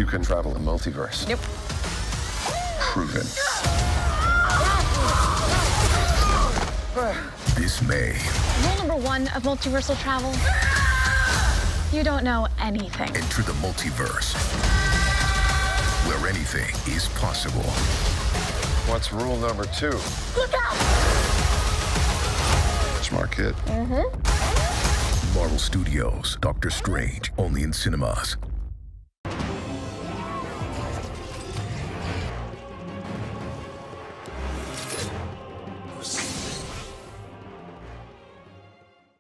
You can travel the multiverse. Nope. Proven. This May. Rule number 1 of multiversal travel. You don't know anything. Enter the multiverse, where anything is possible. What's rule number 2? Look out! Smart kid. Marvel Studios, Doctor Strange, only in cinemas.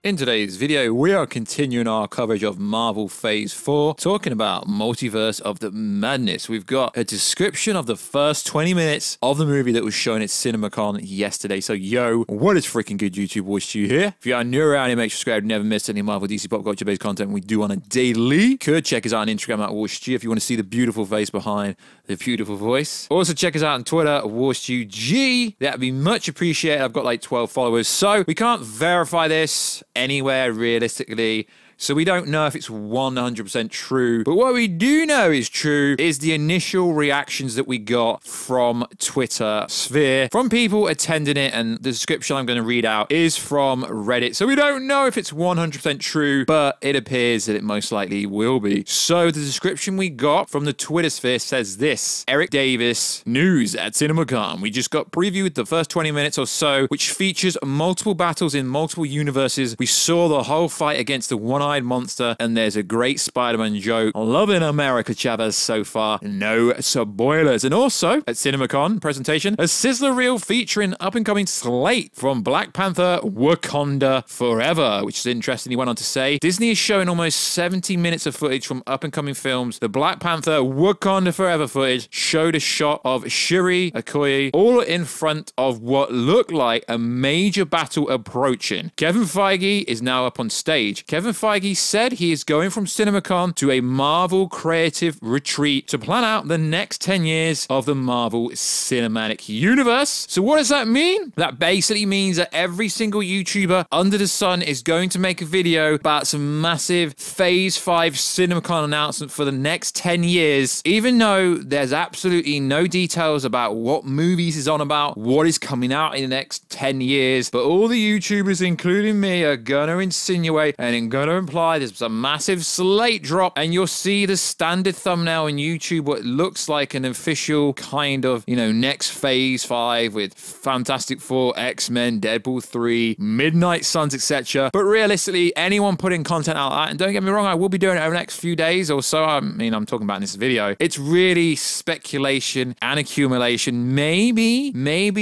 In today's video, we are continuing our coverage of Marvel Phase 4, talking about Multiverse of the Madness. We've got a description of the first 20 minutes of the movie that was shown at CinemaCon yesterday. So, yo, what is freaking good, YouTube? Warstu here. If you are new around here, make sure to subscribe, never miss any Marvel DC pop culture based content we do on a daily. Could check us out on Instagram at Warstu if you want to see the beautiful face behind the beautiful voice. Also, check us out on Twitter, WarstuG. That'd be much appreciated. I've got like 12 followers, so we can't verify this anywhere realistically, so we don't know if it's 100% true. But what we do know is true is the initial reactions that we got from Twitter sphere, from people attending it, and the description I'm going to read out is from Reddit. So we don't know if it's 100% true, but it appears that it most likely will be. So the description we got from the Twitter sphere says this: Eric Davis, news at CinemaCon. We just got previewed the first 20 minutes or so, which features multiple battles in multiple universes. We saw the whole fight against the one-eyed monster, and there's a great Spider-Man joke. Loving America Chavez so far. No spoilers. And also, at CinemaCon presentation, a sizzler reel featuring up-and-coming Slate from Black Panther Wakanda Forever, which is interesting. He went on to say, Disney is showing almost 70 minutes of footage from up-and-coming films. The Black Panther Wakanda Forever footage showed a shot of Shuri Okoye all in front of what looked like a major battle approaching. Kevin Feige is now up on stage. Kevin Feige said he is going from CinemaCon to a Marvel creative retreat to plan out the next 10 years of the Marvel Cinematic Universe. So what does that mean? That basically means that every single YouTuber under the sun is going to make a video about some massive Phase 5 CinemaCon announcement for the next 10 years, even though there's absolutely no details about what movies is on about, what is coming out in the next 10 years. But all the YouTubers, including me, are gonna insinuate and gonna imply there's a massive Slate drop, and you'll see the standard thumbnail on YouTube, what looks like an official kind of, you know, next Phase 5 with Fantastic Four, X-Men, Deadpool 3, Midnight Suns, etc. But realistically, anyone putting content out like that, and don't get me wrong, I will be doing it over the next few days or so. I mean, I'm talking about in this video. It's really speculation and accumulation. Maybe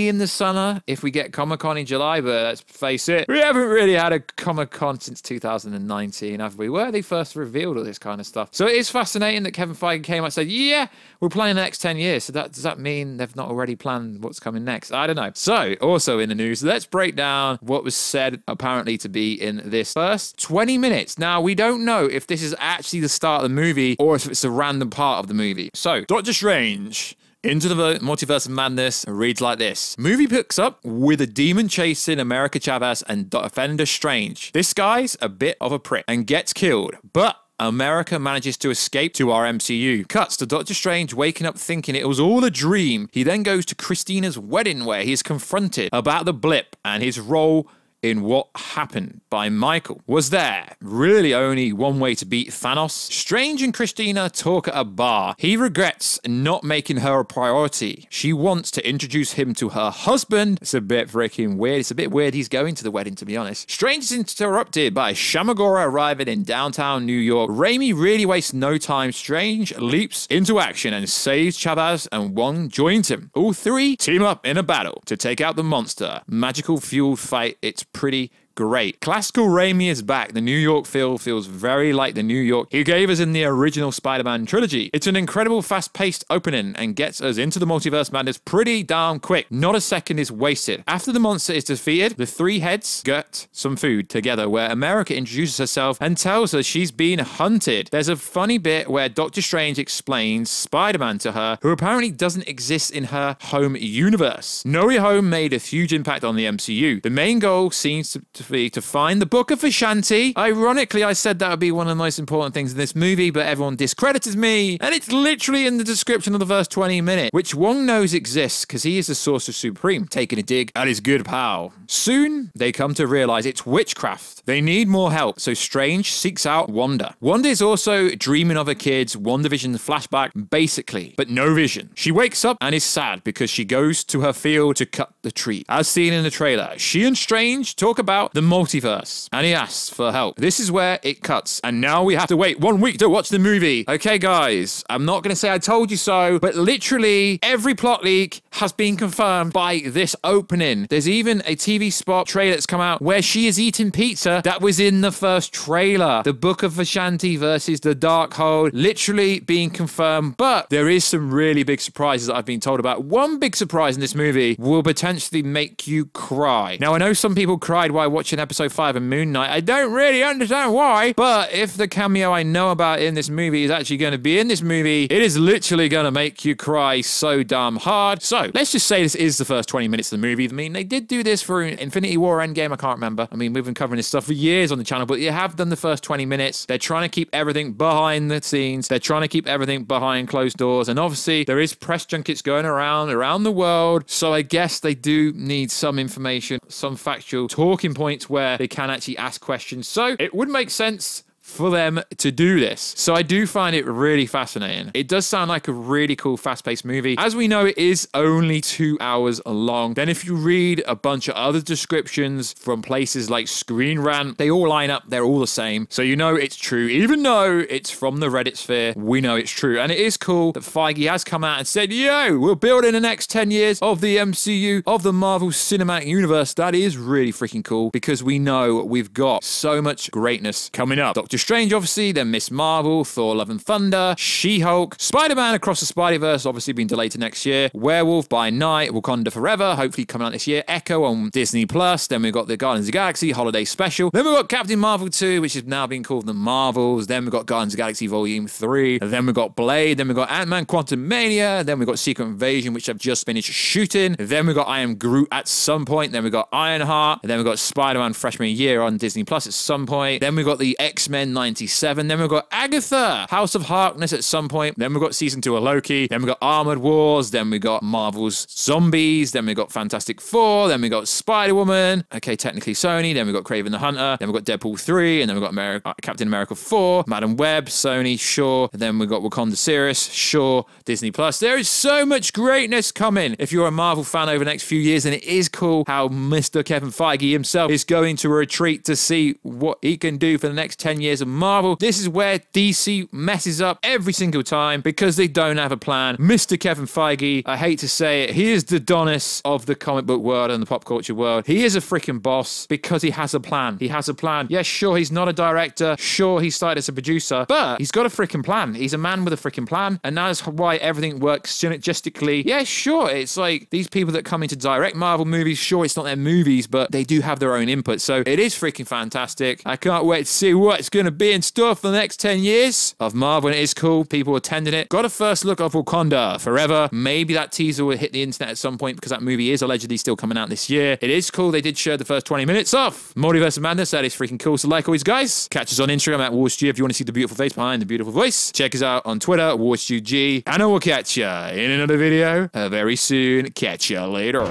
in the summer if we get Comic-Con in July, but let's face it, we haven't really had a Comic-Con since 2019, have we? Where they first revealed all this kind of stuff. So it is fascinating that Kevin Feige came out and said, yeah, we're planning the next 10 years. So does that mean they've not already planned what's coming next? I don't know. So also in the news, let's break down what was said apparently to be in this first 20 minutes. Now, we don't know if this is actually the start of the movie or if it's a random part of the movie. So Doctor Strange Into the Multiverse of Madness reads like this. Movie picks up with a demon chasing America Chavez and Defender Strange. This guy's a bit of a prick and gets killed, but America manages to escape to our MCU. Cuts to Doctor Strange waking up thinking it was all a dream. He then goes to Christina's wedding where he is confronted about the blip and his role in What Happened by Michael. Was there really only one way to beat Thanos? Strange and Christina talk at a bar. He regrets not making her a priority. She wants to introduce him to her husband. It's a bit freaking weird. It's a bit weird he's going to the wedding, to be honest. Strange is interrupted by Shamagora arriving in downtown New York. Raimi really wastes no time. Strange leaps into action and saves Chavez, and Wong joins him. All three team up in a battle to take out the monster. Magical fueled fight. It's pretty great. Classical Raimi is back. The New York feel feels very like the New York he gave us in the original Spider-Man trilogy. It's an incredible fast-paced opening and gets us into the multiverse madness pretty darn quick. Not a second is wasted. After the monster is defeated, the three heads get some food together where America introduces herself and tells her she's being hunted. There's a funny bit where Doctor Strange explains Spider-Man to her, who apparently doesn't exist in her home universe. No Way Home made a huge impact on the MCU. The main goal seems to philosophy to find the Book of Vishanti. Ironically, I said that would be one of the most important things in this movie, but everyone discredits me. And it's literally in the description of the first 20 minutes, which Wong knows exists because he is the Sorcerer Supreme, taking a dig at his good pal. Soon, they come to realize it's witchcraft. They need more help, so Strange seeks out Wanda. Wanda is also dreaming of her kids, WandaVision flashback, basically, but no vision. She wakes up and is sad because she goes to her field to cut the tree. As seen in the trailer, she and Strange talk about the multiverse, and he asks for help. This is where it cuts, and now we have to wait 1 week to watch the movie. Okay, guys, I'm not going to say I told you so, but literally every plot leak has been confirmed by this opening. There's even a TV spot trailer that's come out where she is eating pizza that was in the first trailer. The Book of Vishanti versus the Darkhold literally being confirmed, but there is some really big surprises that I've been told about. One big surprise in this movie will potentially make you cry. Now, I know some people cried while watching episode 5 of Moon Knight. I don't really understand why, but if the cameo I know about in this movie is actually going to be in this movie, it is literally going to make you cry so damn hard. So let's just say this is the first 20 minutes of the movie. I mean, they did do this for Infinity War Endgame. I can't remember. I mean, we've been covering this stuff for years on the channel, but you have done the first 20 minutes. They're trying to keep everything behind the scenes. They're trying to keep everything behind closed doors. And obviously, there is press junkets going around the world. So I guess they do need some information, some factual talking points where they can actually ask questions. So it would make sense for them to do this. So I do find it really fascinating. It does sound like a really cool fast-paced movie. As we know, it is only 2 hours long. Then if you read a bunch of other descriptions from places like Screen Rant, they all line up. They're all the same. So you know it's true. Even though it's from the Reddit sphere, we know it's true. And it is cool that Feige has come out and said, yo, we're building the next 10 years of the MCU, of the Marvel Cinematic Universe. That is really freaking cool because we know we've got so much greatness coming up. Doctor Strange, obviously, then Miss Marvel, Thor Love and Thunder, She-Hulk, Spider-Man Across the Spider-Verse, obviously being delayed to next year, Werewolf by Night, Wakanda Forever, hopefully coming out this year, Echo on Disney+, then we've got the Guardians of the Galaxy Holiday Special, then we've got Captain Marvel 2, which is now being called The Marvels, then we've got Guardians of the Galaxy Volume 3, then we've got Blade, then we've got Ant-Man Quantumania, then we've got Secret Invasion, which I've just finished shooting, then we've got I Am Groot at some point, then we've got Ironheart, then we've got Spider-Man Freshman Year on Disney+ at some point, then we've got the X-Men 97, then we've got Agatha, House of Harkness at some point, then we've got Season 2 of Loki, then we've got Armored Wars, then we've got Marvel's Zombies, then we've got Fantastic Four, then we've got Spider-Woman, okay, technically Sony, then we've got Kraven the Hunter, then we've got Deadpool 3, and then we've got Captain America 4, Madam Web, Sony, sure, then we've got Wakanda Series, sure, Disney+. There is so much greatness coming if you're a Marvel fan over the next few years, and it is cool how Mr. Kevin Feige himself is going to a retreat to see what he can do for the next 10 years of Marvel. This is where DC messes up every single time because they don't have a plan. Mr. Kevin Feige, I hate to say it, he is the Adonis of the comic book world and the pop culture world. He is a freaking boss because he has a plan. He has a plan. Yeah, sure, he's not a director. Sure, he started as a producer, but he's got a freaking plan. He's a man with a freaking plan, and that's why everything works synergistically. Yeah, sure, it's like these people that come in to direct Marvel movies, sure, it's not their movies, but they do have their own input, so it is freaking fantastic. I can't wait to see what it's going to be in store for the next 10 years of Marvel, and it is cool. People attending it. Got a first look of Wakanda Forever. Maybe that teaser will hit the internet at some point because that movie is allegedly still coming out this year. It is cool. They did share the first 20 minutes of Multiverse of Madness. That is freaking cool. So like always, guys, catch us on Instagram at Warstu if you want to see the beautiful face behind the beautiful voice. Check us out on Twitter, WarstuG, and I will catch ya in another video very soon. Catch ya later.